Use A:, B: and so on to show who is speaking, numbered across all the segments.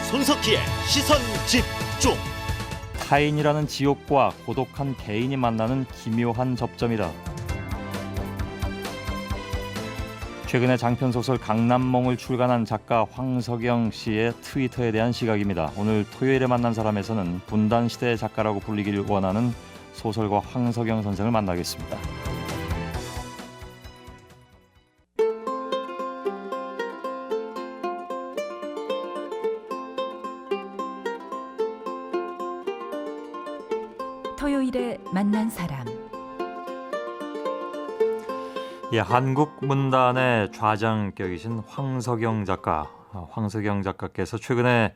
A: 손석희의 시선 집중.
B: 타인이라는 지옥과 고독한 개인이 만나는 기묘한 접점이다. 최근에 장편소설 강남몽을 출간한 작가 황석영 씨의 트위터에 대한 시각입니다. 오늘 토요일에 만난 사람에서는 분단시대의 작가라고 불리기를 원하는 소설가 황석영 선생을 만나겠습니다.
C: 토요일에 만난 사람.
B: 한국 문단의 좌장격이신 황석영 작가. 황석영 작가께서 최근에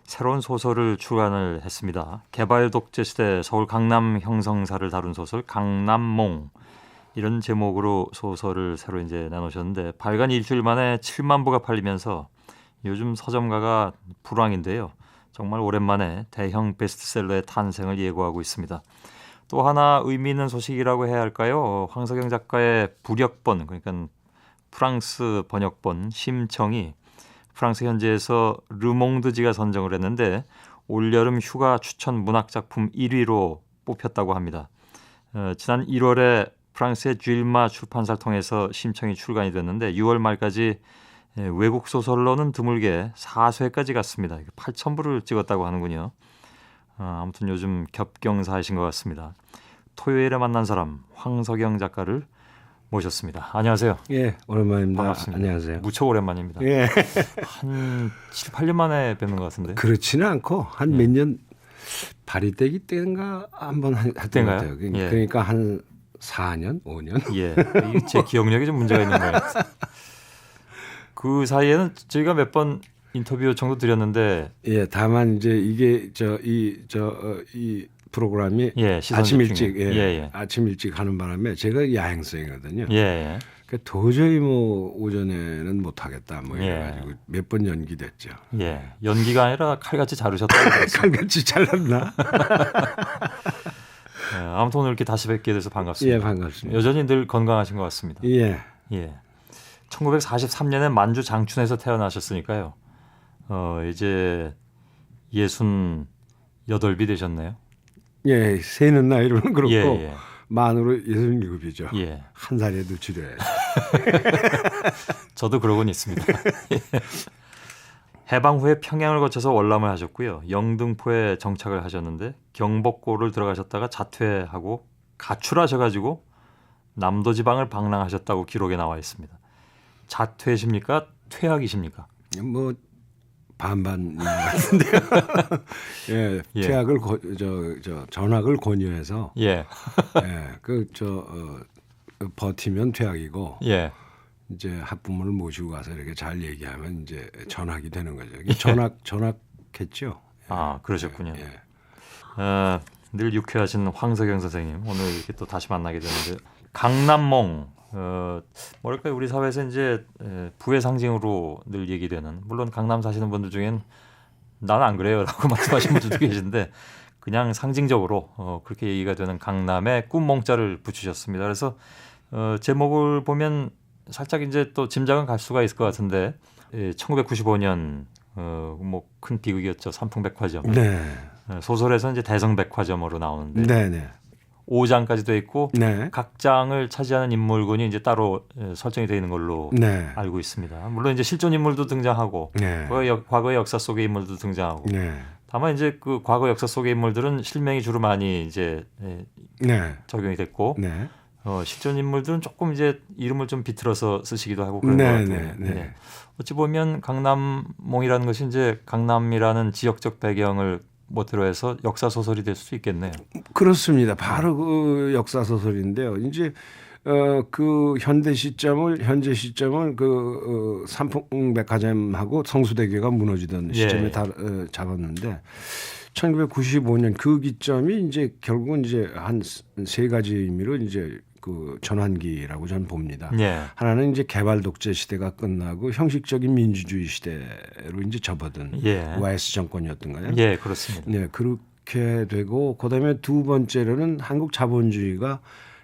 B: 새로운 소설을 출간을 했습니다. 개발 독재 시대 서울 강남 형성사를 다룬 소설 강남몽, 이런 제목으로 소설을 새로 이제 내놓으셨는데 발간 일주일 만에 7만 부가 팔리면서 요즘 서점가가 불황인데요. 정말 오랜만에 대형 베스트셀러의 탄생을 예고하고 있습니다. 또 하나 의미 있는 소식이라고 해야 할까요? 황석영 작가의 부력본, 그러니까 프랑스 번역본 심청이 프랑스 현지에서 르몽드지가 선정을 했는데 올여름 휴가 추천 문학작품 1위로 뽑혔다고 합니다. 지난 1월에 프랑스의 쥐일마 출판사를 통해서 심청이 출간이 됐는데 6월 말까지 외국 소설로는 드물게 4쇄까지 갔습니다. 8,000부를 찍었다고 하는군요. 아무튼 요즘 겹경사이신 것 같습니다. 토요일에 만난 사람 황석영 작가를 모셨습니다. 안녕하세요.
D: 예, 오랜만입니다.
B: 반갑습니다.
D: 안녕하세요.
B: 무척 오랜만입니다.
D: 예.
B: 한 7, 8년 만에 뵙는 것 같은데.
D: 그렇지는 않고 한 몇 년 발휘되기 때인가 한번 했던 것 같아요.
B: 예.
D: 그러니까 한 4년, 5년.
B: 예, 제 기억력에 좀 문제가 있는 거예요. 그 사이에는 저희가 몇 번 인터뷰 요청도 드렸는데,
D: 예, 다만 이제 이게 이 프로그램이 아침 일찍 아침 일찍 하는 바람에 제가 야행성이거든요.
B: 예.
D: 그러니까 도저히 뭐 오전에는 못 하겠다 뭐 이래가지고 몇 번 연기됐죠.
B: 예, 연기가 아니라 칼같이 자르셨다고 들었어요.
D: 칼같이 잘랐나?
B: 예, 아무튼 오늘 이렇게 다시 뵙게 돼서 반갑습니다.
D: 예, 반갑습니다.
B: 여전히 늘 건강하신 것 같습니다.
D: 예.
B: 1943년에 만주 장춘에서 태어나셨으니까요. 이제 68이 되셨네요.
D: 예, 세는 나이로는 그렇고
B: 예.
D: 만으로 67이죠.
B: 예.
D: 한 살에도 줄여야
B: 저도 그러고는 있습니다. 해방 후에 평양을 거쳐서 월남을 하셨고요. 영등포에 정착을 하셨는데 경복고를 들어가셨다가 자퇴하고 가출하셔가지고 남도지방을 방랑하셨다고 기록에 나와 있습니다. 자퇴십니까? 퇴학이십니까?
D: 뭐 반반인 것 같은데요. 예, 퇴학을 전학을 권유해서 버티면 퇴학이고 이제 학부모를 모시고 가서 이렇게 잘 얘기하면 이제 전학이 되는 거죠. 전학했죠.
B: 그러셨군요. 늘 유쾌하신 황석영 선생님, 오늘 이렇게 또 다시 만나게 되는데 강남몽. 뭐랄까요, 우리 사회에서 이제 부의 상징으로 늘 얘기되는, 물론 강남 사시는 분들 중엔 나는 안 그래요라고 말씀하시는 분들도 계신데 그냥 상징적으로 그렇게 얘기가 되는 강남에 꿈몽자를 붙이셨습니다. 그래서 제목을 보면 살짝 이제 또 짐작은 갈 수가 있을 것 같은데 1995년 뭐 큰 비극이었죠. 삼풍백화점.
D: 네.
B: 소설에서 이제 대성백화점으로 나오는데.
D: 네.
B: 5장까지 돼 있고 각 장을 차지하는 인물군이 이제 따로 설정이 되어 있는 걸로 알고 있습니다. 물론 이제 실존 인물도 등장하고 과거의 역사 속의 인물도 등장하고 다만 이제 그 과거 역사 속의 인물들은 실명이 주로 많이 이제 적용이 됐고 실존 인물들은 조금 이제 이름을 좀 비틀어서 쓰시기도 하고 그런 것 같아요. 어찌 보면 강남몽이라는 것이 이제 강남이라는 지역적 배경을 모티로 해서 역사 소설이 될 수 있겠네요.
D: 그렇습니다. 바로 그 역사 소설인데요. 이제 그 현재 시점을 그 삼풍백화점하고 성수대교가 무너지던 시점에 잡았는데 1995년 그 기점이 이제 결국은 이제 한 세 가지 의미로 이제 그 전환기라고 저는 봅니다. 하나는 이제 개발 독재 시대가 끝나고 형식적인 민주주의 시대로 이제 접어든 OIS 정권이었던가요?
B: 그렇습니다.
D: 그렇게 되고 그다음에 두 번째로는 한국 자본주의가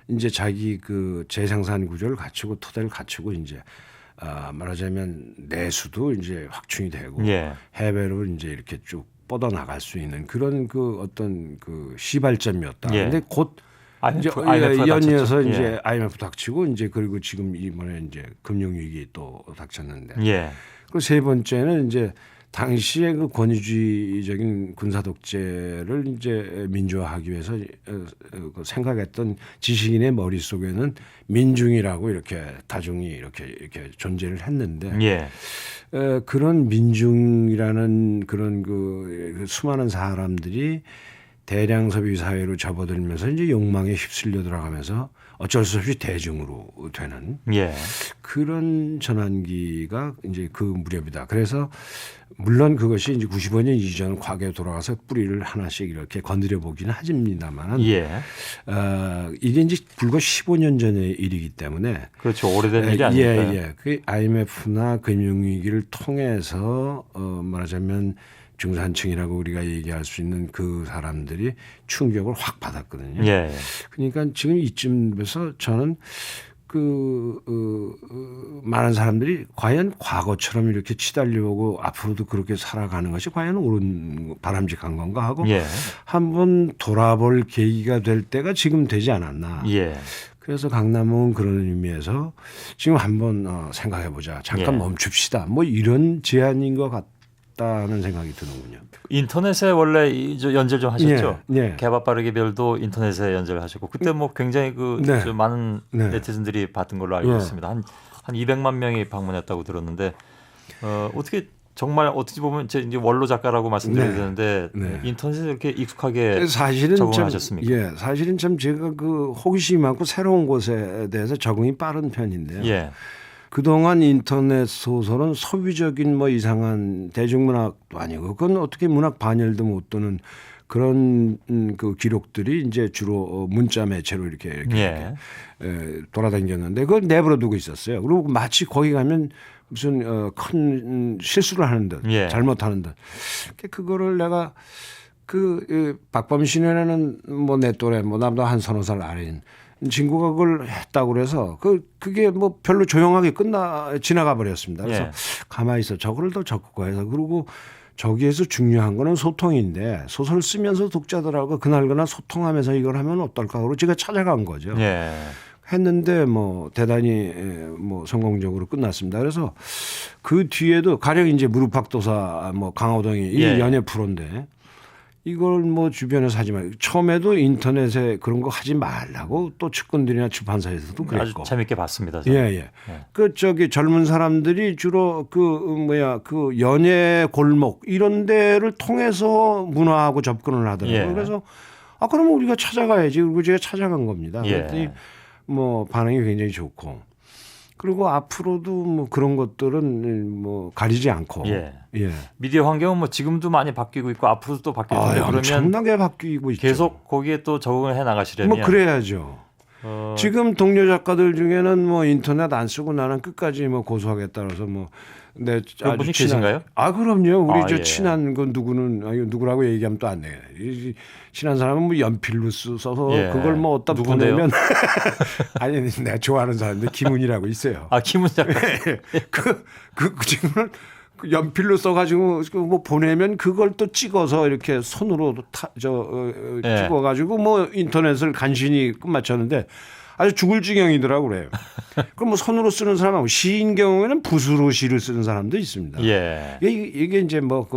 D: 이제 자기 그 재생산 구조를 갖추고 토대를 갖추고 이제 말하자면 내수도 이제 확충이 되고
B: 예.
D: 해외로 이제 이렇게 쭉 뻗어 나갈 수 있는 그런 그 어떤 그 시발점이었다.
B: 예.
D: 근데 곧 이제
B: IMF 가
D: 연이어서
B: 닥쳤죠.
D: 이제
B: 예.
D: IMF 닥치고 이제 그리고 지금 이번에 이제 금융위기 또 닥쳤는데
B: 예.
D: 그 세 번째는 이제 당시에 그 권위주의적인 군사 독재를 이제 민주화하기 위해서 그 생각했던 지식인의 머릿속에는 민중이라고 이렇게 다중이 이렇게 존재를 했는데
B: 예.
D: 그런 민중이라는 그런 그 수많은 사람들이 대량 소비 사회로 접어들면서 이제 욕망에 휩쓸려 들어가면서 어쩔 수 없이 대중으로 되는
B: 예.
D: 그런 전환기가 이제 그 무렵이다. 그래서 물론 그것이 이제 95년 이전 과거에 돌아가서 뿌리를 하나씩 이렇게 건드려 보기는 하집니다만,
B: 예.
D: 이게 이제 불과 15년 전의 일이기 때문에
B: 그렇죠. 오래된 일이 아니니까요.
D: 예. 그 IMF나 금융위기를 통해서 말하자면 중산층이라고 우리가 얘기할 수 있는 그 사람들이 충격을 확 받았거든요.
B: 예.
D: 그러니까 지금 이쯤에서 저는 많은 사람들이 과연 과거처럼 이렇게 치달려오고 앞으로도 그렇게 살아가는 것이 과연 옳은 바람직한 건가 하고
B: 예.
D: 한번 돌아볼 계기가 될 때가 지금 되지 않았나.
B: 예.
D: 그래서 강남은 그런 의미에서 지금 한번 생각해 보자. 잠깐
B: 예.
D: 멈춥시다. 뭐 이런 제안인 것 같다는 생각이 드는군요.
B: 인터넷에 원래 연재를 좀 하셨죠.
D: 예.
B: 개밥 빠르게 별도 인터넷에 연재를 하셨고 그때 뭐 굉장히
D: 네.
B: 많은
D: 네.
B: 네티즌들이 봤던 걸로 알고
D: 예.
B: 있습니다. 한 200만 명이 방문했다고 들었는데 어떻게 정말 어떻게 보면 이제 원로 작가라고 말씀드려야 되는데
D: 네.
B: 인터넷에 이렇게 익숙하게
D: 사실은
B: 적응하셨습니까?
D: 예, 사실은 참 제가 그 호기심이 많고 새로운 곳에 대해서 적응이 빠른 편인데요.
B: 예.
D: 그동안 인터넷 소설은 소비적인 뭐 이상한 대중문학도 아니고 그건 어떻게 문학 반열도 못 도는 그런 그 기록들이 이제 주로 문자 매체로 이렇게
B: 예.
D: 돌아다녔는데 그걸 내버려 두고 있었어요. 그리고 마치 거기 가면 무슨 큰 실수를 하는 듯
B: 예.
D: 잘못하는 듯 그거를 내가 박범신이라는 뭐 내 또래 뭐 나보다 한 서너 살 아래인 친구가 그걸 했다고 그래서 그게 뭐 별로 조용하게 지나가 버렸습니다. 그래서
B: 예.
D: 가만히 있어 저거를 더 적고 해서 그리고 저기에서 중요한 거는 소통인데 소설 쓰면서 독자들하고 그날그날 소통하면서 이걸 하면 어떨까 그러고 제가 찾아간 거죠.
B: 예.
D: 했는데 뭐 대단히 뭐 성공적으로 끝났습니다. 그래서 그 뒤에도 가령 이제 무릎팍도사 뭐 강호동이 이
B: 예.
D: 연예 프로인데 이걸 뭐 주변에서 하지 말고 처음에도 인터넷에 그런 거 하지 말라고 또 측근들이나 출판사에서도 그랬고.
B: 아주 재밌게 봤습니다. 저는.
D: 예. 그 젊은 사람들이 주로 그 연예 골목 이런 데를 통해서 문화하고 접근을 하더라고요.
B: 예.
D: 그래서 그러면 우리가 찾아가야지. 그리고 제가 찾아간 겁니다.
B: 예.
D: 그랬더니 뭐 반응이 굉장히 좋고. 그리고 앞으로도 뭐 그런 것들은 뭐 가리지 않고.
B: 예.
D: 예.
B: 미디어 환경은 뭐 지금도 많이 바뀌고 있고 앞으로도 또 바뀔 텐데 그러면
D: 엄청나게 바뀌고 있죠.
B: 계속 거기에 또 적응을 해 나가시려면
D: 뭐 그래야죠. 지금 동료 작가들 중에는 뭐 인터넷 안 쓰고 나는 끝까지 뭐 고소하겠다 그래서 뭐 내
B: 그런 분이 계신가요?
D: 그럼요. 우리 저
B: 예.
D: 친한 건 누구라고 얘기하면 또 안 돼. 친한 사람은 뭐 연필로 써서
B: 예.
D: 그걸 뭐 어디다
B: 누군데요?
D: 보내면 아니 내가 좋아하는 사람인데 김은이라고 있어요.
B: 김은 작가.
D: 그 친구는 그 연필로 써가지고 뭐 보내면 그걸 또 찍어서 이렇게 손으로
B: 예.
D: 찍어가지고 뭐 인터넷을 간신히 끝마쳤는데 아주 죽을 지경이더라고 그래요. 그럼 뭐 손으로 쓰는 사람하고 시인 경우에는 붓으로 시를 쓰는 사람도 있습니다.
B: 예.
D: 이게 이제 뭐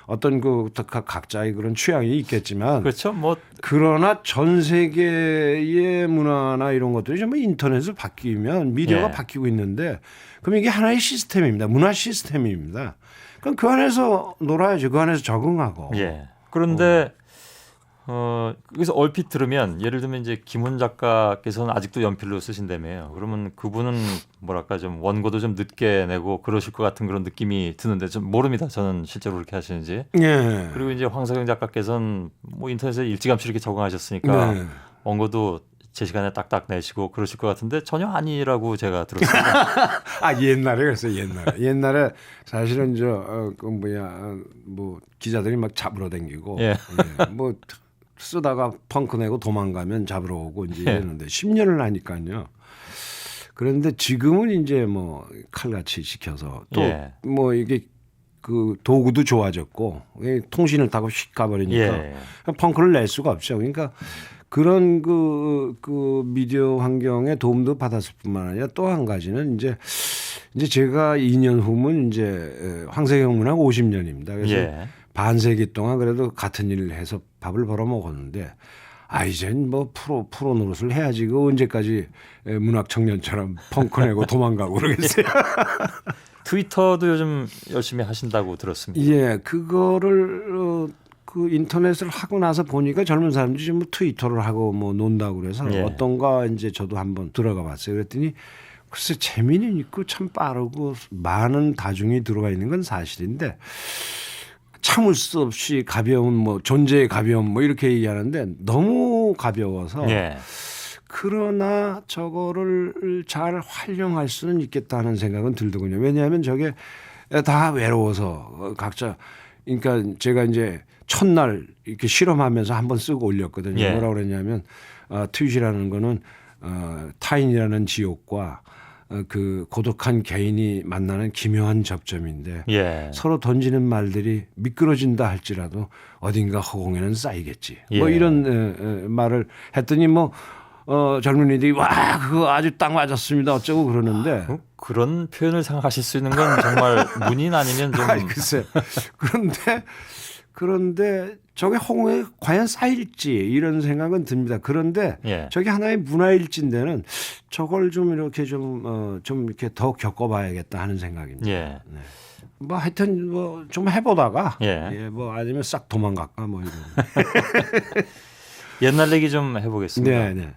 D: 어떤 각자의 그런 취향이 있겠지만
B: 그렇죠. 뭐
D: 그러나 전 세계의 문화나 이런 것들이 전부 인터넷을 바뀌면 미디어가
B: 예.
D: 바뀌고 있는데 그럼 이게 하나의 시스템입니다. 문화 시스템입니다. 그럼 그 안에서 놀아야죠. 그 안에서 적응하고.
B: 예. 그런데 여기서 얼핏 들으면 예를 들면 이제 김훈 작가께서는 아직도 연필로 쓰신다며요. 그러면 그분은 뭐랄까 좀 원고도 좀 늦게 내고 그러실 것 같은 그런 느낌이 드는데 좀 모릅니다. 저는 실제로 그렇게 하시는지.
D: 예.
B: 그리고 이제 황석영 작가께서는 뭐 인터넷에 일찌감치 이렇게 적응하셨으니까
D: 네.
B: 원고도 제 시간에 딱딱 내시고 그러실 것 같은데 전혀 아니라고 제가 들었습니다.
D: 옛날에 그랬어요. 옛날에 사실은 뭐 기자들이 막 잡으러 다니고
B: 예.
D: 뭐 쓰다가 펑크 내고 도망가면 잡으러 오고 이제
B: 예.
D: 이랬는데 10년을 하니까요. 그런데 지금은 이제 뭐 칼같이 시켜서 또
B: 예.
D: 뭐 이게 그 도구도 좋아졌고 통신을 타고 휙 가버리니까
B: 예.
D: 펑크를 낼 수가 없죠. 그러니까 그런 그 미디어 환경에 도움도 받았을 뿐만 아니라 또 한 가지는 이제 제가 2년 후면 이제 황석영 문학 50년입니다. 그래서
B: 예.
D: 반세기 동안 그래도 같은 일을 해서 밥을 벌어 먹었는데 이젠 뭐 프로 노릇을 해야지. 그 언제까지 문학 청년처럼 펑크 내고 도망가고 그러겠어요.
B: 트위터도 요즘 열심히 하신다고 들었습니다.
D: 예, 그거를 그 인터넷을 하고 나서 보니까 젊은 사람들이 좀 트위터를 하고 뭐 논다고 그래서
B: 예.
D: 어떤가 이제 저도 한번 들어가 봤어요. 그랬더니 글쎄 재미는 있고 참 빠르고 많은 다중이 들어가 있는 건 사실인데 참을 수 없이 가벼운 뭐 존재의 가벼움 뭐 이렇게 얘기하는데 너무 가벼워서
B: 예.
D: 그러나 저거를 잘 활용할 수는 있겠다는 생각은 들더군요. 왜냐하면 저게 다 외로워서 각자 그러니까 제가 이제 첫날 이렇게 실험하면서 한번 쓰고 올렸거든요.
B: 예.
D: 뭐라고 그랬냐면 트윗이라는 거는 타인이라는 지옥과 그 고독한 개인이 만나는 기묘한 접점인데
B: 예.
D: 서로 던지는 말들이 미끄러진다 할지라도 어딘가 허공에는 쌓이겠지.
B: 예.
D: 뭐 이런 말을 했더니 뭐 젊은이들이 와 그거 아주 딱 맞았습니다 어쩌고 그러는데
B: 그런 표현을 생각하실 수 있는 건 정말 문인 아니면 좀
D: 글쎄 그런데 저게 허공에 과연 쌓일지 이런 생각은 듭니다. 그런데
B: 예.
D: 저게 하나의 문화일지인데는 저걸 좀 이렇게 좀 이렇게 더 겪어봐야겠다 하는 생각입니다.
B: 예.
D: 네. 뭐 하여튼 뭐 좀 해보다가
B: 예.
D: 뭐 아니면 싹 도망갈까 뭐 이런.
B: 옛날 얘기 좀 해보겠습니다.
D: 네, 네.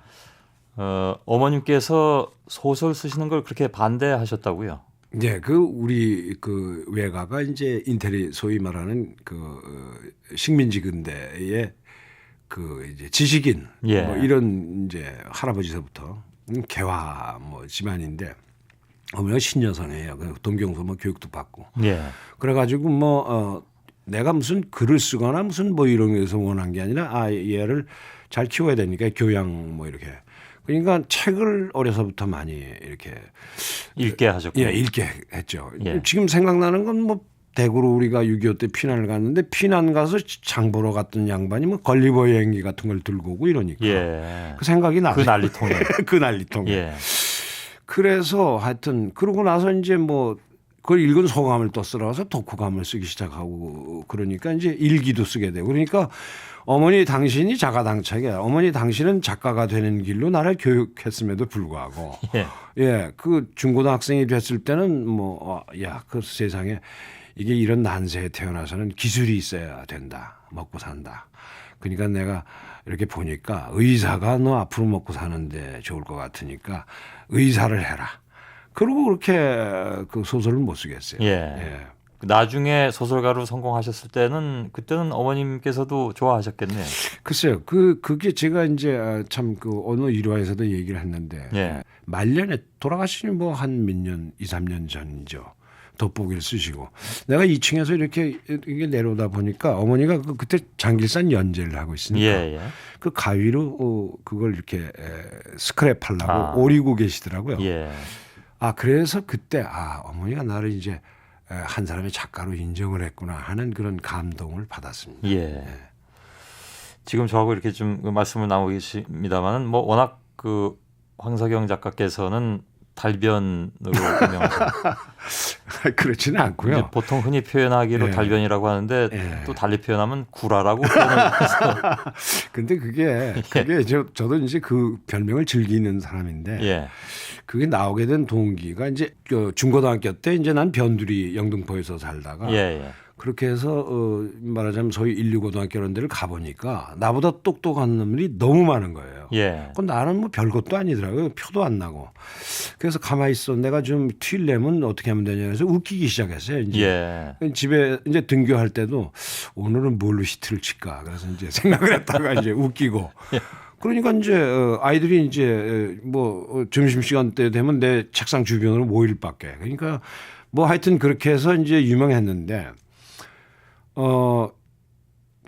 B: 어머님께서 소설 쓰시는 걸 그렇게 반대하셨다고요?
D: 네, 그 우리 그 외가가 이제 인텔리 소위 말하는 그 식민지 근대의 그 이제 지식인
B: 예.
D: 뭐 이런 이제 할아버지서부터 개화 뭐 집안인데 어머니가 신여성이에요. 그 동경서 뭐 교육도 받고.
B: 예.
D: 그래가지고 뭐 내가 무슨 글을 쓰거나 무슨 뭐 이런 거에서 원한 게 아니라 얘를 잘 키워야 되니까 교양 뭐 이렇게. 그러니까 책을 어려서부터 많이 이렇게
B: 읽게 하셨고.
D: 예, 읽게 했죠.
B: 예.
D: 지금 생각나는 건 뭐 대구로 우리가 6.25 때 피난을 갔는데 피난 가서 장 보러 갔던 양반이 뭐 걸리버 여행기 같은 걸 들고 오고 이러니까
B: 예.
D: 그 생각이 나요.
B: 그 난리통에.
D: 그 난리통에.
B: 예.
D: 그래서 하여튼 그러고 나서 이제 뭐 그걸 읽은 소감을 또 쓰러서 독후감을 쓰기 시작하고 그러니까 이제 일기도 쓰게 되고 그러니까 어머니 당신이 자가당착이야. 어머니 당신은 작가가 되는 길로 나를 교육했음에도 불구하고 예, 그 중고등학생이 됐을 때는 뭐 그 세상에 이게 이런 난세에 태어나서는 기술이 있어야 된다. 먹고 산다. 그러니까 내가 이렇게 보니까 의사가 너 앞으로 먹고 사는데 좋을 것 같으니까 의사를 해라. 그리고 그렇게 그 소설을 못 쓰겠어요.
B: 예.
D: 예.
B: 나중에 소설가로 성공하셨을 때는 그때는 어머님께서도 좋아하셨겠네요.
D: 글쎄요. 그게 제가 이제 참 그 어느 일화에서도 얘기를 했는데
B: 예.
D: 말년에 돌아가시니 뭐 한 몇 년, 2, 3년 전이죠. 돋보기를 쓰시고 내가 2층에서 이렇게 내려오다 보니까 어머니가 그때 장길산 연재를 하고 있으니까
B: 예, 예.
D: 그 가위로 그걸 이렇게 스크랩하려고 오리고 계시더라고요.
B: 예.
D: 그래서 그때 어머니가 나를 이제 한 사람의 작가로 인정을 했구나 하는 그런 감동을 받았습니다.
B: 예. 지금 저하고 이렇게 좀 말씀을 나누고 계십니다만은 뭐 워낙 그 황석영 작가께서는 달변으로 유명하죠.
D: 그렇지는 않고요.
B: 보통 흔히 표현하기로
D: 예.
B: 달변이라고 하는데
D: 예.
B: 또 달리 표현하면 구라라고 표현을 해서.
D: 근데 그게 저도 이제 그 별명을 즐기는 사람인데
B: 예.
D: 그게 나오게 된 동기가 이제 중고등학교 때 이제 난 변두리 영등포에서 살다가
B: 예.
D: 그렇게 해서 말하자면 소위 1,2고등학교 이런 데를 가보니까 나보다 똑똑한 놈들이 너무 많은 거예요.
B: 예.
D: 나는 뭐 별것도 아니더라고요. 표도 안 나고. 그래서 가만히 있어. 내가 좀 튀려면 어떻게 하면 되냐 해서 웃기기 시작했어요. 이제.
B: 예.
D: 집에 이제 등교할 때도 오늘은 뭘로 히트를 칠까. 그래서 이제 생각을 했다가 이제 웃기고. 그러니까 이제 아이들이 이제 뭐 점심시간 때 되면 내 책상 주변으로 모일 밖에. 그러니까 뭐 하여튼 그렇게 해서 이제 유명했는데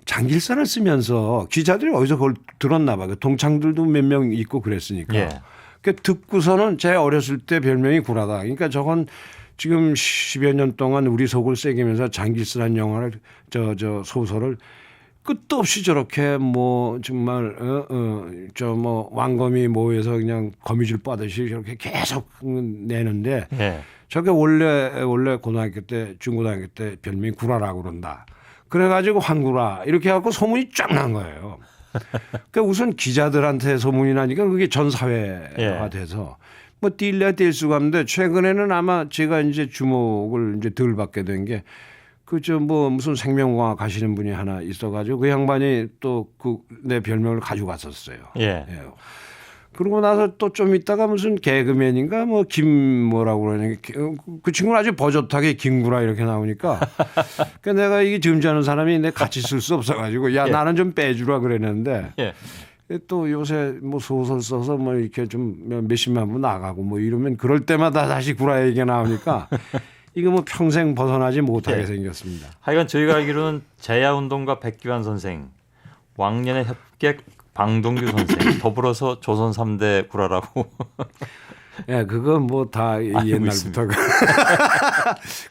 D: 장길산을 쓰면서 기자들이 어디서 그걸 들었나 봐요. 동창들도 몇 명 있고 그랬으니까.
B: 예.
D: 그 듣고서는 제 어렸을 때 별명이 구라다. 그러니까 저건 지금 10여 년 동안 우리 속을 새기면서 장기스란 영화를 저 소설을 끝도 없이 저렇게 뭐 정말 저 뭐 왕검이 모여서 그냥 거미줄 빠듯이 저렇게 계속 내는데
B: 예.
D: 저게 원래 고등학교 때 중고등학교 때 별명이 구라라고 그런다. 그래가지고 황구라 이렇게 해갖고 소문이 쫙 난 거예요. 그러니까 우선 기자들한테 소문이 나니까 그게 전 사회가 돼서 뭐 뛸래야 뛸 수가 없는데 최근에는 아마 제가 이제 주목을 이제 덜 받게 된 게 그저 뭐 무슨 생명공학 가시는 분이 하나 있어가지고 그 양반이 또 그 내 별명을 가지고 갔었어요.
B: 예.
D: 예. 그러고 나서 또 좀 있다가 무슨 개그맨인가 뭐 김 뭐라고 그러냐 그 친구는 아주 버젓하게 김구라 이렇게 나오니까 그 내가 이게 점잖은 사람이 내 같이 쓸 수 없어가지고 야
B: 예.
D: 나는 좀 빼주라 그랬는데
B: 예.
D: 또 요새 뭐 소설 써서 뭐 이렇게 좀 몇십만 부 나가고 뭐 이러면 그럴 때마다 다시 구라 얘기가 나오니까 이거 뭐 평생 벗어나지 못하게
B: 예.
D: 생겼습니다.
B: 하여간 저희가 알기로는 제야운동가 백기환 선생, 왕년의 협객 방동규 선생, 더불어서 조선 3대 구라라고.
D: 예, 그건 뭐 다 옛날부터.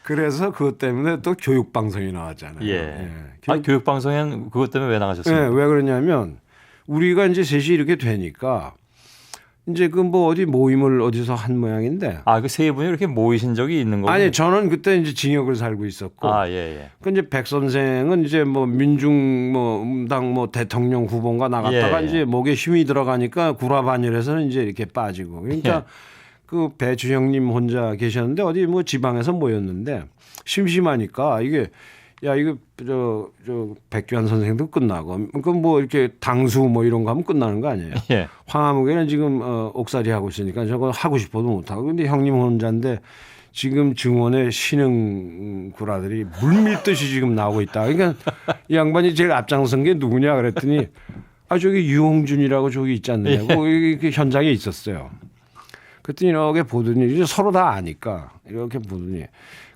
D: 그래서 그것 때문에 또 교육 방송이 나왔잖아요.
B: 예. 교육 방송엔 그것 때문에 왜 나가셨습니까?
D: 예, 왜 그러냐면 우리가 이제 셋이 이렇게 되니까 이제 그 뭐 어디 모임을 어디서 한 모양인데.
B: 그 세 분이 이렇게 모이신 적이 있는 거군요.
D: 아니 저는 그때 이제 징역을 살고 있었고.
B: 예.
D: 그 이제 백 선생은 이제 뭐 민중 뭐당 뭐 대통령 후보가 나갔다가
B: 예.
D: 이제 목에 힘이 들어가니까 구라반열에서는 이제 이렇게 빠지고. 그러니까
B: 예.
D: 그 배추 형님 혼자 계셨는데 어디 뭐 지방에서 모였는데 심심하니까 이게 야 이거 저 백규환 선생도 끝나고 그 뭐 이렇게 당수 뭐 이런 거 하면 끝나는 거 아니에요.
B: 예.
D: 황하무개는 지금 옥살이 하고 있으니까 저거 하고 싶어도 못 하고 근데 형님 혼자인데 지금 증원에 신흥 구라들이 물밀듯이 지금 나오고 있다. 그러니까 이 양반이 제일 앞장선 게 누구냐 그랬더니 저기 유홍준이라고 저기 있지 않느냐고 이렇게 현장에 있었어요. 그랬더니 이렇게 보더니 이제 서로 다 아니까 이렇게 보더니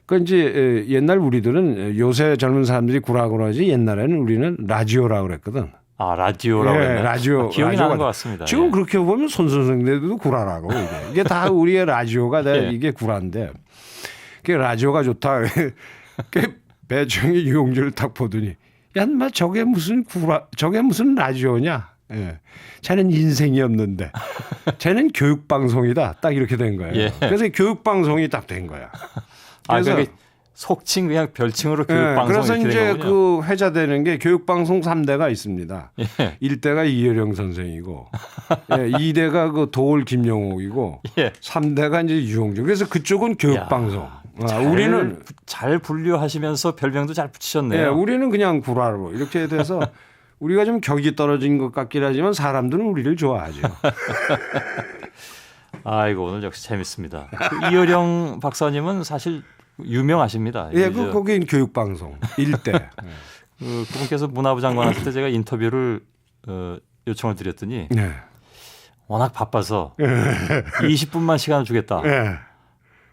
D: 그 이제 옛날 우리들은 요새 젊은 사람들이 구라고 하지 옛날에는 우리는 라디오라고 그랬거든.
B: 라디오라고 했나요?
D: 라디오.
B: 기억이
D: 라디오가
B: 나는 것 같습니다.
D: 지금
B: 예.
D: 그렇게 보면 손선생들도 구라라고 이게 다 우리의 라디오가
B: 예.
D: 이게 구라인데 그 라디오가 좋다. 그 배추형이 유용주를 딱 보더니 야, 마 저게 무슨 저게 무슨 라디오냐? 예. 쟤는 인생이 없는데 쟤는 교육방송이다. 딱 이렇게 된 거예요.
B: 예.
D: 그래서 교육방송이 딱 된 거야. 그래서
B: 그게 속칭 그냥 별칭으로 교육방송
D: 그래서
B: 이렇게
D: 이제
B: 된 거군요.
D: 그 회자되는 게 교육방송 3대가 있습니다.
B: 예.
D: 1대가 이효령 선생이고 2대가 그 도올 김영옥이고
B: 예.
D: 3대가 이제 유홍준. 그래서 그쪽은 교육방송. 우리는
B: 잘 분류하시면서 별명도 잘 붙이셨네요.
D: 예, 우리는 그냥 구라로 이렇게 돼서 우리가 좀 격이 떨어진 것 같긴 하지만 사람들은 우리를 좋아하죠.
B: 이거 오늘 역시 재밌습니다. 그 이효령 박사님은 사실 유명하십니다.
D: 예, 거긴 교육방송 1대.
B: 그분께서 문화부 장관 하실 때 제가 인터뷰를 요청을 드렸더니
D: 네.
B: 워낙 바빠서 20분만 시간을 주겠다.
D: 예.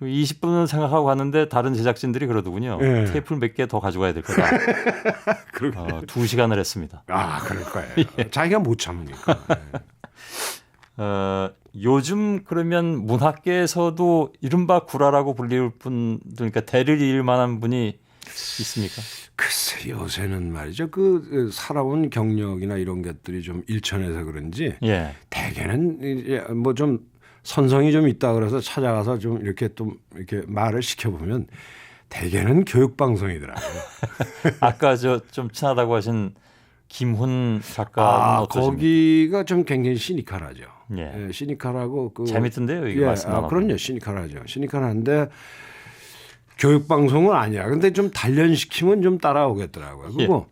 B: 20분은 생각하고 갔는데 다른 제작진들이 그러더군요.
D: 예.
B: 테이프를 몇 개 더 가져가야 될 거다. 2시간을 했습니다.
D: 그럴 거예요. 자기가 못 참으니까.
B: 요즘 그러면 문학계에서도 이른바 구라라고 불릴 분들, 그러니까 대를 이을 만한 분이 있습니까?
D: 글쎄 요새는 말이죠. 그 살아온 경력이나 이런 것들이 좀 일천해서 그런지
B: 예.
D: 대개는 이제 뭐 좀 선성이 좀 있다 그래서 찾아가서 좀 이렇게 좀 이렇게 말을 시켜보면 대개는 교육방송이더라고요.
B: 아까 좀 친하다고 하신 김훈 작가는 어떠십니까?
D: 거기가 좀 굉장히 시니컬하죠.
B: 예.
D: 시니컬하고
B: 재밌던데요, 이게 말씀 나눠.
D: 그럼요, 시니컬하죠. 시니컬한데 교육방송은 아니야. 근데 좀 단련시키면 좀 따라오겠더라고요. 그리고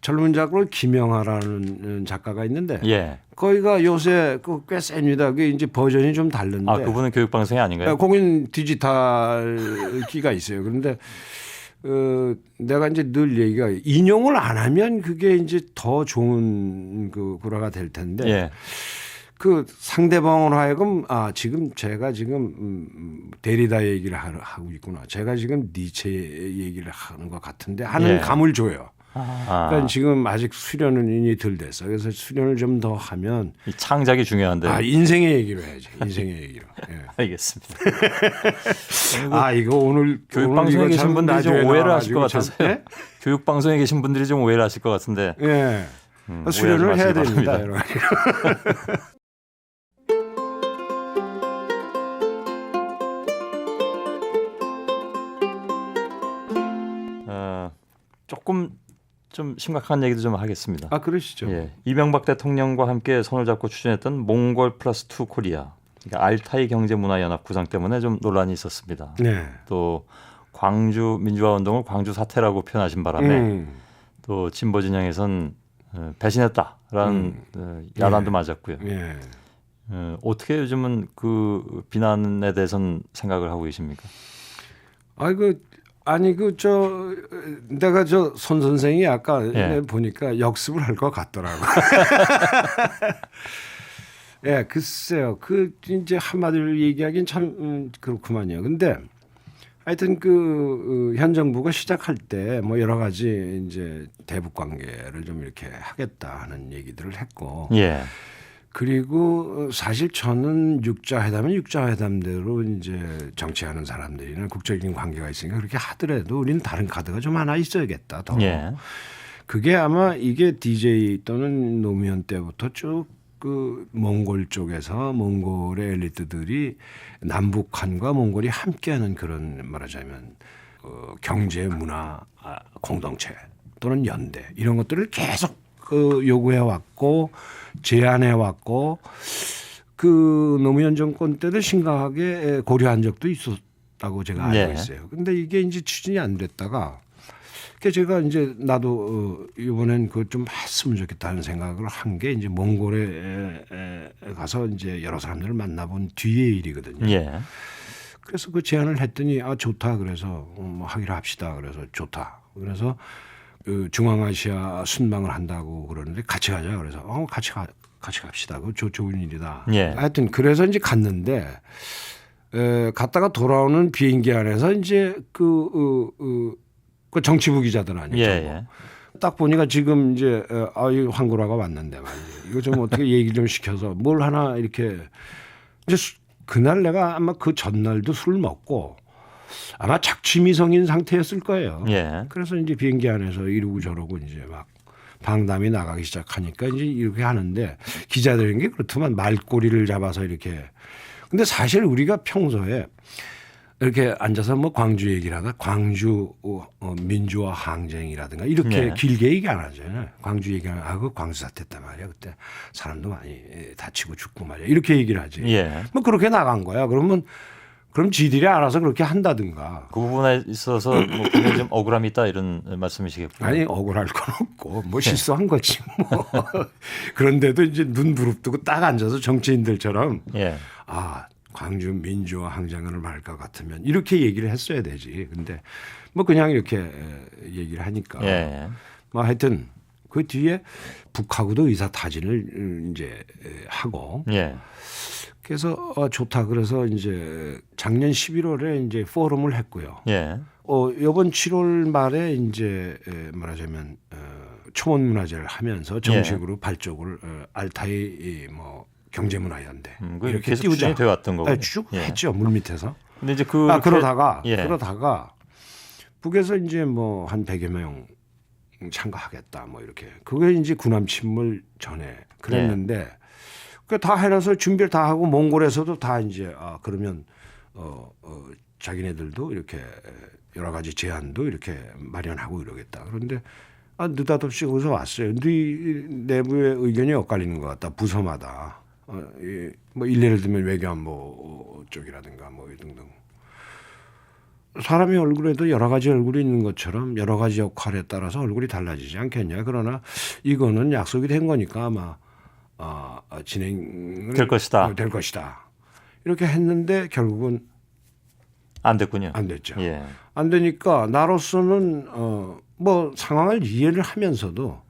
D: 젊은 작가 김영하라는 작가가 있는데
B: 예.
D: 거기가 요새 꽤 셉니다. 그게 이제 버전이 좀 다른데.
B: 그분은 교육방송이 아닌가요?
D: 거긴 디지털 기가 있어요. 그런데 내가 이제 늘 얘기가 인용을 안 하면 그게 이제 더 좋은 그 구라가 될 텐데.
B: 예.
D: 그 상대방으로 하여금 지금 제가 지금 데리다 얘기를 하고 있구나. 제가 지금 니체 얘기를 하는 것 같은데 하는
B: 예.
D: 감을 줘요. 그러니까 지금 아직 수련이 덜 됐어. 그래서 수련을 좀 더 하면
B: 이 창작이 중요한데.
D: 인생의 얘기로 해야지. 인생의 얘기로. 예.
B: 알겠습니다.
D: 이거 오늘
B: 교육
D: 오늘
B: 방송에
D: 이거
B: 계신
D: 참
B: 분들이 좀
D: 라디오에
B: 오해를 하실 것
D: 나와가지고
B: 같아서요.
D: 참, 예?
B: 교육 방송에 계신 분들이 좀 오해를 하실 것 같은데.
D: 예. 수련을
B: 오해하지
D: 해야
B: 마시기
D: 됩니다.
B: 바랍니다.
D: 여러분.
B: 조금 좀 심각한 얘기도 좀 하겠습니다.
D: 그러시죠.
B: 예, 이명박 대통령과 함께 손을 잡고 추진했던 몽골 플러스 2 코리아, 그러니까 알타이 경제문화연합 구상 때문에 좀 논란이 있었습니다.
D: 네.
B: 또 광주 민주화 운동을 광주 사태라고 표현하신 바람에 또 진보 진영에선 배신했다라는 야단도 맞았고요.
D: 예.
B: 어떻게 요즘은 그 비난에 대해서는 생각을 하고 계십니까?
D: 내가 손 선생이 아까
B: 예.
D: 보니까 역습을 할 것 같더라고. 예, 글쎄요. 이제 한마디로 얘기하긴 참 그렇구만요. 근데 하여튼 현 정부가 시작할 때 뭐 여러 가지 이제 대북 관계를 좀 이렇게 하겠다 하는 얘기들을 했고.
B: 예.
D: 그리고 사실 저는 육자회담은 육자회담대로 이제 정치하는 사람들이나 국제적인 관계가 있으니까 그렇게 하더라도 우리는 다른 카드가 좀 하나 있어야겠다. 더.
B: 예.
D: 그게 아마 이게 DJ 또는 노무현 때부터 쭉 몽골 쪽에서 몽골의 엘리트들이 남북한과 몽골이 함께하는 그런 말하자면 경제 문화 공동체 또는 연대 이런 것들을 계속 요구해 왔고 제안해 왔고 노무현 정권 때도 심각하게 고려한 적도 있었다고 제가 알고 있어요. 근데 이게 이제 추진이 안 됐다가 제가 이제 나도 이번엔 좀 했으면 좋겠다는 생각을 한 게 이제 몽골에 가서 이제 여러 사람들을 만나본 뒤의 일이거든요.
B: 예.
D: 그래서 그 제안을 했더니 좋다 그래서 뭐 하기로 합시다 그래서 좋다 그래서 중앙아시아 순방을 한다고 그러는데 같이 가자 그래서 같이 갑시다. 그거 좋은 일이다.
B: 예.
D: 하여튼 그래서 이제 갔는데 갔다가 돌아오는 비행기 안에서 이제 그 정치부 기자들 아니죠.
B: 예.
D: 딱 보니까 지금 이제 이 황구라가 왔는데 말이에요. 이거 좀 어떻게 얘기 좀 시켜서 뭘 하나 이렇게 이제 그날 내가 아마 그 전날도 술을 먹고 아마 작취미성인 상태였을 거예요.
B: 예.
D: 그래서 이제 비행기 안에서 이러고 저러고 이제 막 방담이 나가기 시작하니까 이제 이렇게 하는데 기자들인 게 그렇지만 말꼬리를 잡아서 이렇게. 근데 사실 우리가 평소에 이렇게 앉아서 뭐 광주 얘기를 하다 광주 민주화 항쟁이라든가 이렇게
B: 네.
D: 길게 얘기 안 하잖아요. 광주 얘기하면 그 광주 사태 했단 말이야. 그때 사람도 많이 다치고 죽고 말이야. 이렇게 얘기를 하지.
B: 예.
D: 뭐 그렇게 나간 거야. 그럼 지들이 알아서 그렇게 한다든가.
B: 그 부분에 있어서 뭐 굉장히 좀 억울함이 있다 이런 말씀이시겠군요.
D: 아니 억울할 건 없고 뭐 실수한 거지 뭐. 그런데도 이제 눈 부릅뜨고 딱 앉아서 정치인들처럼
B: 예.
D: 광주 민주화 항쟁을 할 것 같으면 이렇게 얘기를 했어야 되지. 근데 뭐 그냥 이렇게 얘기를 하니까
B: 예.
D: 뭐 하여튼 그 뒤에 북하고도 의사 타진을 이제 하고
B: 예.
D: 그래서 좋다. 그래서 이제 작년 11월에 이제 포럼을 했고요.
B: 예.
D: 이번 7월 말에 이제 말하자면 초원 문화제를 하면서 정식으로 발족을 알타이 뭐 경제문화연대
B: 이렇게 계속 추진이 되어 왔던 거군요.
D: 쭉 했죠. 물 밑에서.
B: 근데 이제
D: 그러다가
B: 예.
D: 북에서 이제 뭐 한 100여 명 참가하겠다 뭐 이렇게. 그게 이제 군함 침몰 전에 그랬는데 그 다 해놔서 준비를 다 하고 몽골에서도 다 이제 그러면 자기네들도 이렇게 여러 가지 제안도 이렇게 마련하고 이러겠다. 그런데 느닷없이 거기서 왔어요. 네 내부의 의견이 엇갈리는 것 같다. 부서마다. 뭐 일례를 들면 외교안보 쪽이라든가 뭐 등등. 사람이 얼굴에도 여러 가지 얼굴이 있는 것처럼 여러 가지 역할에 따라서 얼굴이 달라지지 않겠냐. 그러나 이거는 약속이 된 거니까 아마 진행을
B: 될 것이다.
D: 될 것이다. 이렇게 했는데 결국은
B: 안 됐군요.
D: 안 됐죠.
B: 예.
D: 안 되니까 나로서는 뭐 상황을 이해를 하면서도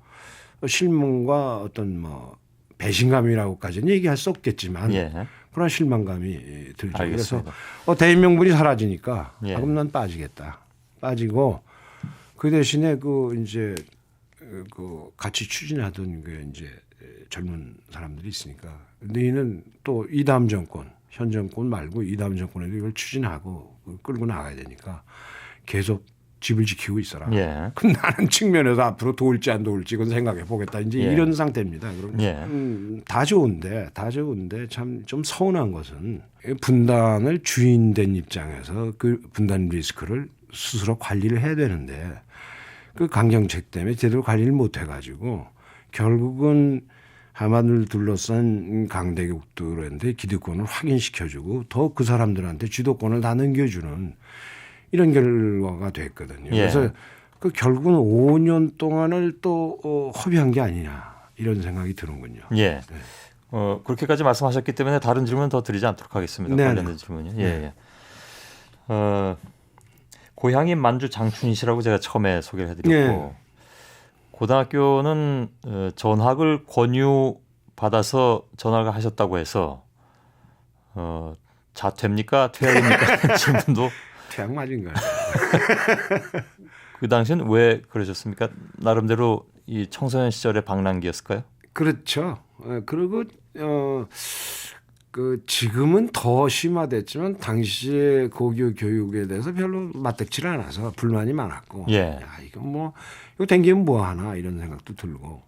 D: 실망과 어떤 뭐 배신감이라고까지는 얘기할 수 없겠지만 그런 실망감이 들죠.
B: 알겠습니다.
D: 그래서 대인 명분이 사라지니까
B: 예.
D: 그럼 난 빠지겠다. 빠지고 그 대신에 이제 그 같이 추진하던 그 이제 젊은 사람들이 있으니까. 근데 이는 또 이다음 정권, 현 정권 말고 이다음 정권에도 이걸 추진하고 끌고 나가야 되니까 계속 집을 지키고 있어라.
B: 예.
D: 그럼 나는 측면에서 앞으로 도울지 안 도울지 그건 생각해 보겠다. 이제
B: 예.
D: 이런 상태입니다. 그럼
B: 예.
D: 다 좋은데 참 좀 서운한 것은 분단을 주인된 입장에서 그 분단 리스크를 스스로 관리를 해야 되는데 그 강경책 때문에 제대로 관리를 못 해가지고 결국은 하만을 둘러싼 강대국들한테 기득권을 확인시켜주고 더 그 사람들한테 주도권을 다 넘겨주는 이런 결과가 됐거든요.
B: 예.
D: 그래서 그 결국은 5년 동안을 또 허비한 게 아니냐 이런 생각이 드는군요.
B: 예. 그렇게까지 말씀하셨기 때문에 다른 질문 더 드리지 않도록 하겠습니다.
D: 네네.
B: 관련된 질문이요. 예. 고향이 만주 장춘이시라고 제가 처음에 소개를 해드렸고
D: 네.
B: 고등학교는 전학을 권유받아서 전학을 하셨다고 해서 자퇴입니까? 퇴학입니까? 질문도
D: 태양 맞은 거예요.
B: 그 당시엔 왜 그러셨습니까? 나름대로 이 청소년 시절의 방랑기였을까요?
D: 그렇죠. 그리고 그 지금은 더 심화됐지만 당시에 고교 교육에 대해서 별로 맞닥지를 않아서 불만이 많았고,
B: 예.
D: 야 이거 댕기면 뭐 하나 이런 생각도 들고.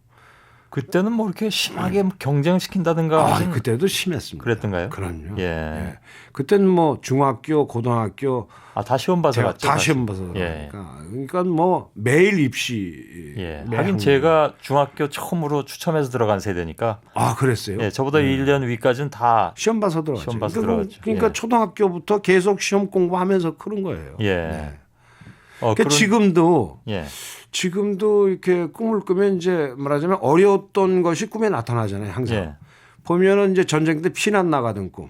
B: 그때는 뭐 이렇게 심하게 경쟁시킨다든가 하진
D: 그때도 심했습니다.
B: 그랬던가요?
D: 그럼요.
B: 예.
D: 그때는 뭐 중학교, 고등학교
B: 다 시험 봐서 갔죠.
D: 다
B: 사실.
D: 시험 봐서
B: 예.
D: 그러니까 뭐 매일 입시.
B: 예.
D: 매
B: 하긴
D: 학년.
B: 제가 중학교 처음으로 추첨해서 들어간 세대니까
D: 그랬어요.
B: 예, 저보다 1년 위까지는 다
D: 시험 봐서 들어갔죠.
B: 시험 봐서
D: 그러니까,
B: 들어갔죠.
D: 그러니까
B: 예.
D: 초등학교부터 계속 시험 공부하면서 그런 거예요.
B: 예.
D: 네.
B: 그러니까
D: 지금도 이렇게 꿈을 꾸면 이제 말하자면 어려웠던 것이 꿈에 나타나잖아요. 항상
B: 예.
D: 보면은 이제 전쟁 때 피난 나가던 꿈.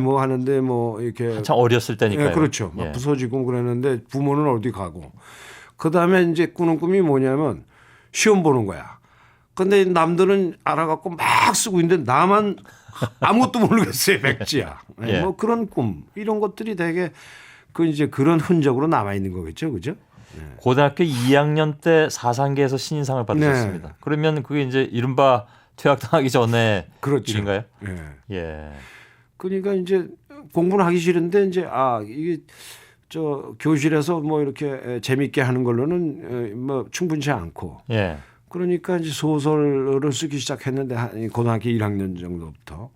D: 뭐 하는데 뭐 이렇게
B: 한참 어렸을 때니까요.
D: 예, 그렇죠. 막
B: 예.
D: 부서지고 그랬는데 부모는 어디 가고. 그다음에 이제 꾸는 꿈이 뭐냐면 시험 보는 거야. 근데 남들은 알아갖고 막 쓰고 있는데 나만 아무것도 모르겠어요. 백지야.
B: 예.
D: 뭐 그런 꿈 이런 것들이 되게 그 이제 그런 흔적으로 남아 있는 거겠죠, 그죠?
B: 고등학교 2학년 때 사상계에서 신인상을 받으셨습니다.
D: 네.
B: 그러면 그게 이제 이른바 퇴학당하기 전에
D: 그렇죠.
B: 일인가요?
D: 예.
B: 예.
D: 그러니까 이제 공부는 하기 싫은데 이제 이게 저 교실에서 뭐 이렇게 재밌게 하는 걸로는 뭐 충분치 않고.
B: 예.
D: 그러니까 이제 소설을 쓰기 시작했는데 한 고등학교 1학년 정도부터.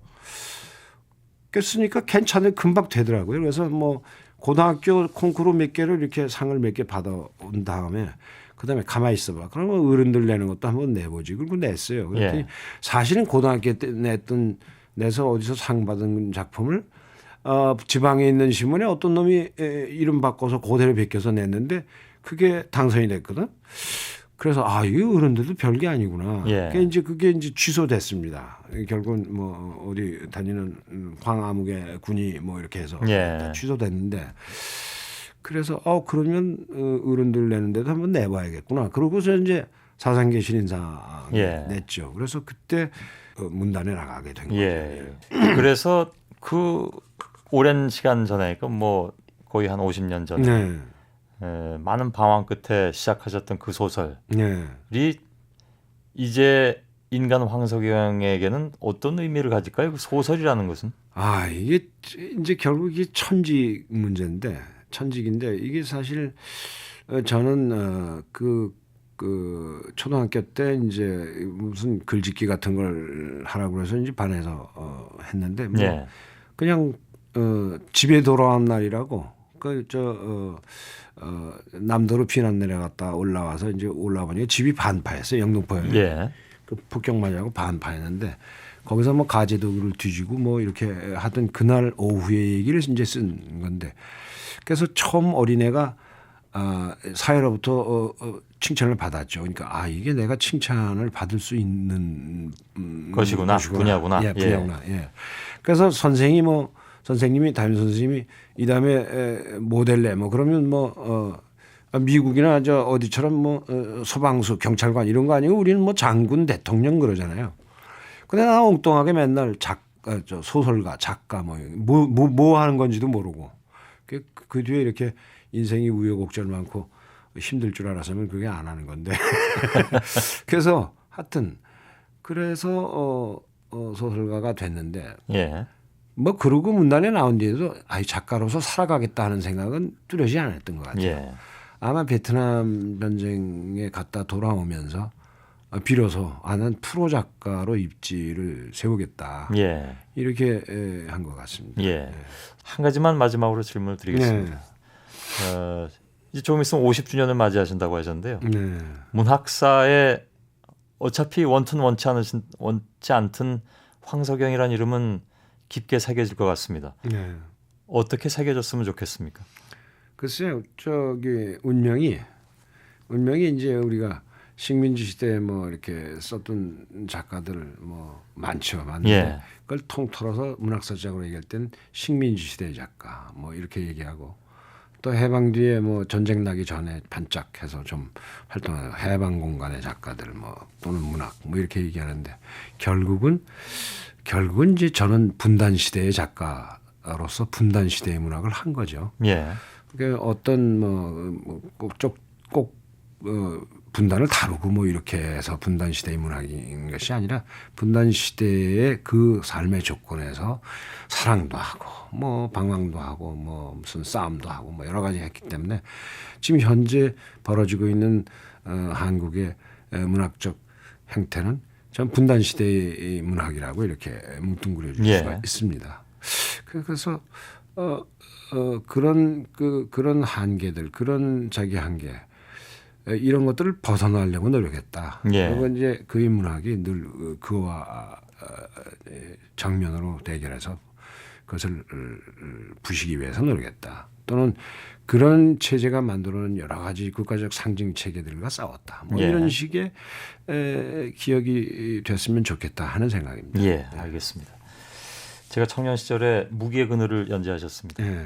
D: 그랬으니까 괜찮은 금방 되더라고요. 그래서 뭐 고등학교 콩쿠르 몇 개를 이렇게 상을 몇 개 받아온 다음에 그다음에 가만히 있어봐. 그러면 어른들 내는 것도 한번 내보지. 그리고 냈어요. 그랬더니
B: 예.
D: 사실은 고등학교 때 내서 어디서 상 받은 작품을 지방에 있는 신문에 어떤 놈이 이름 바꿔서 그대로 베껴서 냈는데 그게 당선이 됐거든. 그래서 이게 어른들도 별게 아니구나.
B: 예.
D: 그게 이제 취소됐습니다. 결국은 뭐 어디 다니는 황아무개 군이 뭐 이렇게 해서
B: 예.
D: 다 취소됐는데 그래서 그러면 어른들 내는데도 한번 내봐야겠구나. 그러고서 이제 사상계 신인상
B: 예.
D: 냈죠. 그래서 그때 문단에 나가게 된 거죠.
B: 예. 그래서 그 오랜 시간 전에 뭐 거의 한 50년 전에
D: 네.
B: 많은 방황 끝에 시작하셨던 그 소설이
D: 네.
B: 이제 인간 황석영에게는 어떤 의미를 가질까요? 그 소설이라는 것은?
D: 이게 이제 결국 이 천직 문제인데 천직인데 이게 사실 저는 그 초등학교 때 이제 무슨 글짓기 같은 걸 하라고 해서 이제 반에서 했는데 뭐
B: 예.
D: 그냥 집에 돌아온 날이라고 남도로 피난 내려갔다 올라와서 이제 올라오니까 집이 반파였어요. 영등포에.
B: 예.
D: 그 폭격맞이하고 반파였는데 거기서 뭐 가재도구를 뒤지고 뭐 이렇게 하던 그날 오후의 얘기를 이제 쓴 건데 그래서 처음 어린애가 사회로부터 칭찬을 받았죠. 그러니까 이게 내가 칭찬을 받을 수 있는
B: 것이구나. 분야구나.
D: 예, 분야구나. 예. 그래서 선생님이 담임 선생님이 이 다음에 모델래 뭐 그러면 미국이나 어디처럼 뭐 소방수 경찰관 이런 거 아니고 우리는 뭐 장군 대통령 그러잖아요. 근데 나 엉뚱하게 맨날 소설가 작가 뭐 하는 건지도 모르고 그 뒤에 이렇게 인생이 우여곡절 많고 힘들 줄 알았으면 그게 안 하는 건데. 그래서 하여튼 그래서 소설가가 됐는데
B: 예.
D: 뭐 그러고 문단에 나온 뒤에도 작가로서 살아가겠다 하는 생각은 뚜렷이 안 했던 것 같아요.
B: 예.
D: 아마 베트남 전쟁에 갔다 돌아오면서 비로소 나는 프로 작가로 입지를 세우겠다.
B: 예.
D: 이렇게 한 것 같습니다.
B: 예. 한 가지만 마지막으로 질문을 드리겠습니다. 이제 조금 있으면 50주년을 맞이하신다고 하셨는데요.
D: 네.
B: 문학사에 어차피 원치 않든 황석영이라는 이름은 깊게 새겨질 것 같습니다.
D: 네.
B: 어떻게 새겨졌으면 좋겠습니까?
D: 글쎄요, 운명이 이제 우리가 식민지 시대에 뭐 이렇게 썼던 작가들 뭐 많은데
B: 예.
D: 그걸 통틀어서 문학사적으로 얘기할 때는 식민지 시대 작가 뭐 이렇게 얘기하고 또 해방 뒤에 뭐 전쟁 나기 전에 반짝해서 좀 활동하는 해방 공간의 작가들 뭐 또는 문학 뭐 이렇게 얘기하는데 결국은 이제 저는 분단 시대의 작가로서 분단 시대의 문학을 한 거죠.
B: 예.
D: 그러니까 어떤 꼭 분단을 다루고 뭐 이렇게 해서 분단 시대의 문학인 것이 아니라 분단 시대의 그 삶의 조건에서 사랑도 하고 뭐 방황도 하고 뭐 무슨 싸움도 하고 뭐 여러 가지 했기 때문에 지금 현재 벌어지고 있는 한국의 문학적 형태는 전 분단 시대의 문학이라고 이렇게 뭉뚱그려 줄
B: 예.
D: 수가 있습니다. 그래서 그런 한계들, 그런 자기 한계 이런 것들을 벗어나려고 노력했다.
B: 예.
D: 그리고 이제 그의 문학이 늘 그와 정면으로 대결해서 그것을 부시기 위해서 노력했다. 또는 그런 체제가 만들어낸 여러 가지 국가적 상징 체계들과 싸웠다. 뭐
B: 예.
D: 이런 식의 기억이 됐으면 좋겠다 하는 생각입니다.
B: 예, 알겠습니다. 제가 청년 시절에 무기의 그늘을 연재하셨습니다.
D: 네.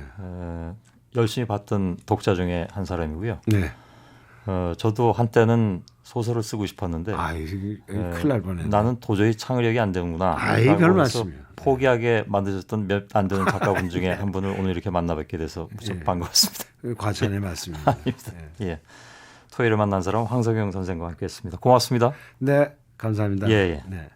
B: 열심히 봤던 독자 중에 한 사람이고요.
D: 네.
B: 저도 한때는 소설을 쓰고 싶었는데
D: 큰일 날 뻔했네.
B: 나는 도저히 창의력이 안 되는구나.
D: 별 말씀이요.
B: 포기하게 만드셨던 몇 안 되는 작가분 중에 한 분을 오늘 이렇게 만나 뵙게 돼서 무척 반갑습니다.
D: 과찬의 말씀입니다.
B: 예. 토요일에 만난 사람 황석영 선생과 함께했습니다. 고맙습니다.
D: 네, 감사합니다.
B: 예, 예.
D: 네.